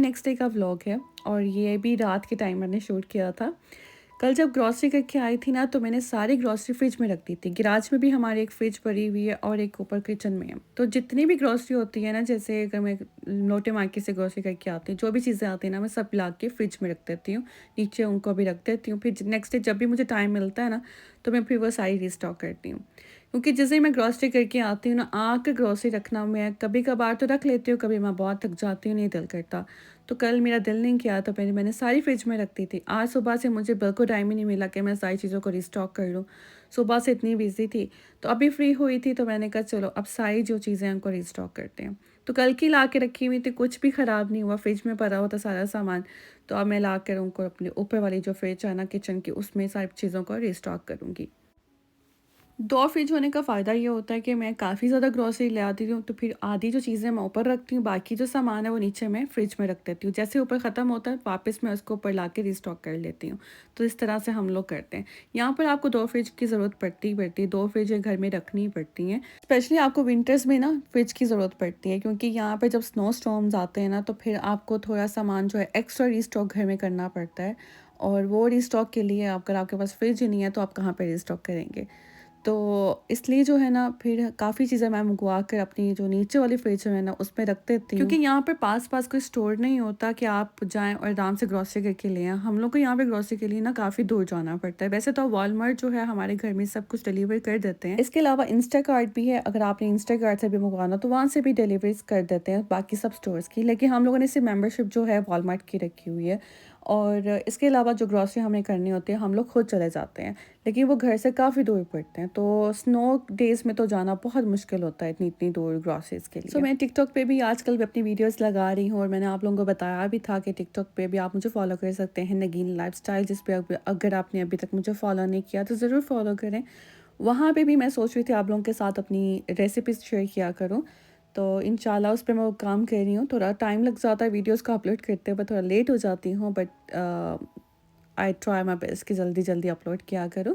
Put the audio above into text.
Next day का vlog है और ये भी रात के टाइम मैंने शूट किया था। कल जब ग्रॉसरी करके आई थी ना, तो मैंने सारी ग्रॉसरी फ्रिज में रख दी थी। गैराज में भी हमारी एक फ्रिज पड़ी हुई है और एक ऊपर किचन में है। तो जितनी भी ग्रॉसरी होती है ना, जैसे अगर मैं लोटे मार्केट से ग्रॉसरी करके आती हूँ, जो भी चीज़ें आती हैं ना, मैं सब ला के फ्रिज में रख देती हूँ। नीचे उनको भी रख देती हूँ। फिर नेक्स्ट डे जब भी मुझे टाइम मिलता है ना, तो मैं फिर वो सारी रिस्टॉक करती हूँ। क्योंकि जैसे ही मैं ग्रॉसरी करके आती हूँ ना, आकर ग्रॉसरी रखना मैं कभी कभार तो रख लेती हूँ, कभी मैं बहुत थक जाती हूँ, नहीं दिल करता। तो कल मेरा दिल नहीं किया, तो मैंने सारी फ्रिज में रख दी थी। आज सुबह से मुझे बिल्कुल टाइम ही नहीं मिला कि मैं सारी चीज़ों को रिस्टॉक कर लूँ। सुबह से इतनी बिजी थी, तो अभी फ्री हुई थी, तो मैंने कहा चलो अब सारी जो चीज़ें हैं उनको रिस्टॉक करते हैं। तो कल की ला के रखी हुई थी, कुछ भी ख़राब नहीं हुआ, फ्रिज में पड़ा हुआ था सारा सामान। तो अब मैं ला कर उनको अपने ऊपर वाली जो फ्रिज है ना किचन की, उसमें सारी चीज़ों को रिस्टॉक करूँगी। 2 फ्रिज होने का फ़ायदा ये होता है कि मैं काफ़ी ज़्यादा ग्रॉसरी ले आती हूँ, तो फिर आधी जो चीज़ें मैं ऊपर रखती हूँ, बाकी जो सामान है वो नीचे मैं फ्रिज में रख देती हूँ। जैसे ऊपर ख़त्म होता है, वापस मैं उसको ऊपर लाके रिस्टॉक कर लेती हूँ। तो इस तरह से हम लोग करते हैं। यहाँ पर आपको 2 फ्रिज की ज़रूरत पड़ती ही पड़ती है, 2 फ्रिज घर में रखनी ही पड़ती हैं। स्पेशली आपको विंटर्स में ना फ्रिज की ज़रूरत पड़ती है, क्योंकि यहाँ पे जब स्नो स्टॉर्म्स आते हैं ना, तो फिर आपको थोड़ा सामान जो है एक्स्ट्रा रिस्टॉक घर में करना पड़ता है। और वो रिस्टॉक के लिए अगर आपके पास फ्रिज ही नहीं है, तो आप कहाँ पे रिस्टॉक करेंगे? तो इसलिए जो है ना, फिर काफ़ी चीज़ें मैं मंगवा कर अपनी जो नीचे वाली फ्रिज है ना, उसमें रख देती हूँ। क्योंकि यहाँ पर पास-पास कोई स्टोर नहीं होता कि आप जाएँ और आराम से ग्रॉसरी करके ले आएँ। हम लोग को यहाँ पे ग्रॉसरी के लिए ना काफ़ी दूर जाना पड़ता है। वैसे तो वॉलमार्ट जो है हमारे घर में सब कुछ डिलीवर कर देते हैं। इसके अलावा इंस्टाकार्ट भी है, अगर आपने इंस्टाकार्ट से भी मंगवाना तो वहाँ से भी डिलीवरीज़ कर देते हैं बाकी सब स्टोर्स की। लेकिन हम लोगों ने सिर्फ़ मेंबरशिप जो है वॉलमार्ट की रखी हुई है। और इसके अलावा जो ग्रॉसरी हमें करनी होती है, हम लोग खुद चले जाते हैं। लेकिन वो घर से काफ़ी दूर पड़ते हैं, तो स्नो डेज़ में तो जाना बहुत मुश्किल होता है इतनी दूर ग्रॉसरीज़ के लिए। मैं टिकटॉक पे भी आजकल भी अपनी वीडियोज़ लगा रही हूँ, और मैंने आप लोगों को बताया भी था कि टिकटॉक पे भी आप मुझे फ़ॉलो कर सकते हैं, नगीन लाइफ़स्टाइल, जिस पे अगर आपने अभी तक मुझे फ़ॉलो नहीं किया तो ज़रूर फ़ॉलो करें। वहाँ पे भी मैं सोच रही थी आप लोगों के साथ अपनी रेसिपीज़ शेयर किया करूँ। तो इंशाल्लाह उस पे मैं वो काम कर रही हूँ। थोड़ा टाइम लग जाता है वीडियोज़ को अपलोड करते हुए, थोड़ा लेट हो जाती हूँ, but I try my best कि जल्दी-जल्दी अपलोड किया करूँ।